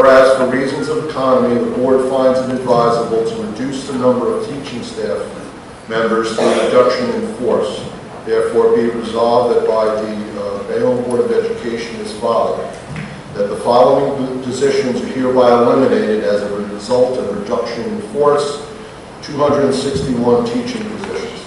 whereas for reasons of economy, the board finds it advisable to reduce the number of teaching staff members through a reduction in force. Therefore, be it resolved that by the Bayonne Board of Education as follows: that the following positions are hereby eliminated as a result of reduction in force: 261 teaching positions.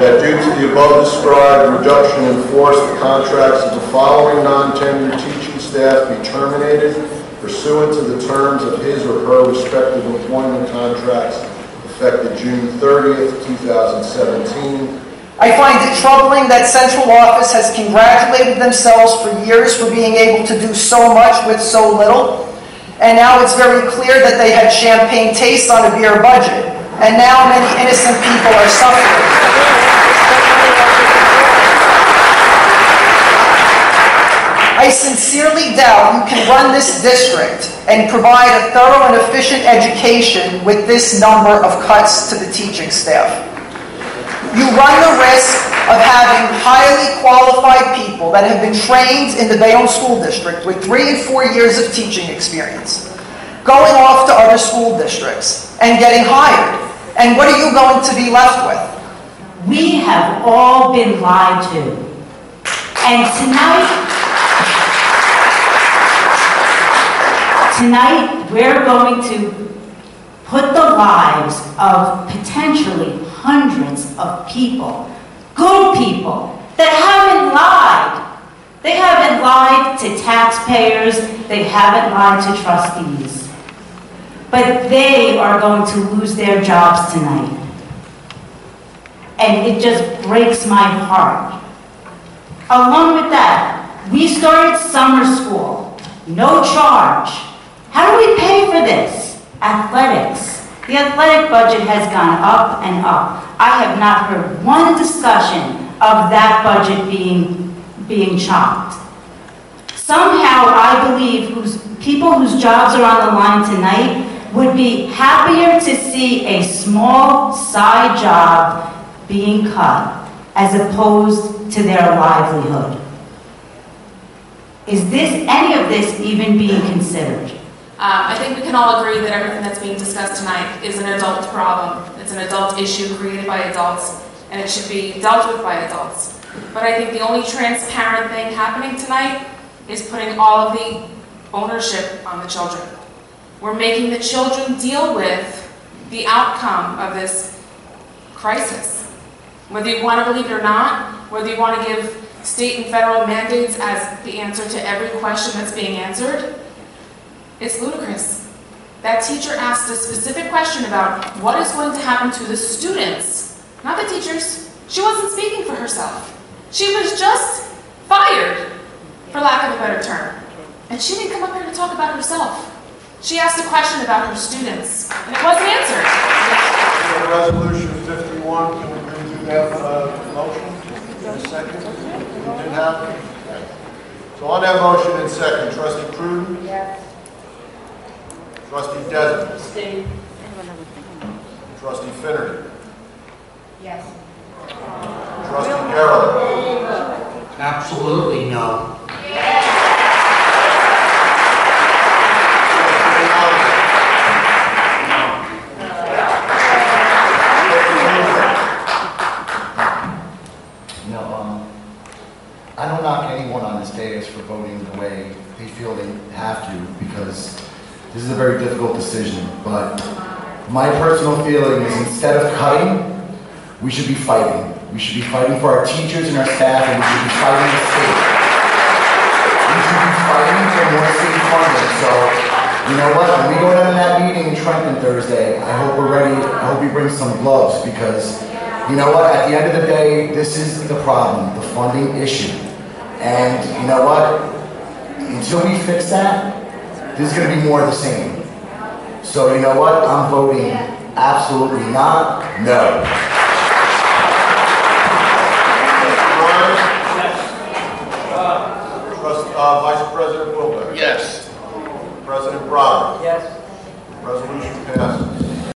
That due to the above described reduction in force, the contracts of the following non-tenured teaching staff be terminated pursuant to the terms of his or her respective employment contracts effective June 30th, 2017. I find it troubling that central office has congratulated themselves for years for being able to do so much with so little, and now it's very clear that they had champagne taste on a beer budget, and now many innocent people are suffering. I sincerely doubt you can run this district and provide a thorough and efficient education with this number of cuts to the teaching staff. You run the risk of having highly qualified people that have been trained in the Bayonne School District with 3 and 4 years of teaching experience, going off to other school districts and getting hired. And what are you going to be left with? We have all been lied to. And tonight we're going to put the lives of potentially hundreds of people, good people, that haven't lied. They haven't lied to taxpayers, they haven't lied to trustees. But they are going to lose their jobs tonight. And it just breaks my heart. Along with that, we started summer school, no charge. How do we pay for this? Athletics. The athletic budget has gone up and up. I have not heard one discussion of that budget being chopped. Somehow I believe people whose jobs are on the line tonight would be happier to see a small side job being cut as opposed to their livelihood. Is any of this even being considered? I think we can all agree that everything that's being discussed tonight is an adult problem. It's an adult issue created by adults, and it should be dealt with by adults. But I think the only transparent thing happening tonight is putting all of the ownership on the children. We're making the children deal with the outcome of this crisis. Whether you want to believe it or not, whether you want to give state and federal mandates as the answer to every question that's being answered, it's ludicrous. That teacher asked a specific question about what is going to happen to the students, not the teachers. She wasn't speaking for herself. She was just fired, for lack of a better term. And she didn't come up here to talk about herself. She asked a question about her students, and it wasn't answered. Resolution 51, can we do that motion? In a second? We didn't have it? Okay. So on that motion in second, Trustee Cruden? Yes. Trustee Desmond? Abstain. Trustee Finnerty? Yes. Trustee Cheryl? Absolutely no. I don't knock anyone on this dais for voting the way they feel they have to, because this is a very difficult decision. But my personal feeling is, instead of cutting, we should be fighting. We should be fighting for our teachers and our staff, and we should be fighting the state. We should be fighting for more state funding. So, you know what? When we go down to that meeting in Trenton Thursday, I hope we're ready. I hope we bring some gloves, because you know what? At the end of the day, this is the problem, the funding issue. And you know what? Until we fix that, this is going to be more of the same. So you know what? I'm voting absolutely not, no. Vice President Wilbeck? Yes. President Brown? Yes.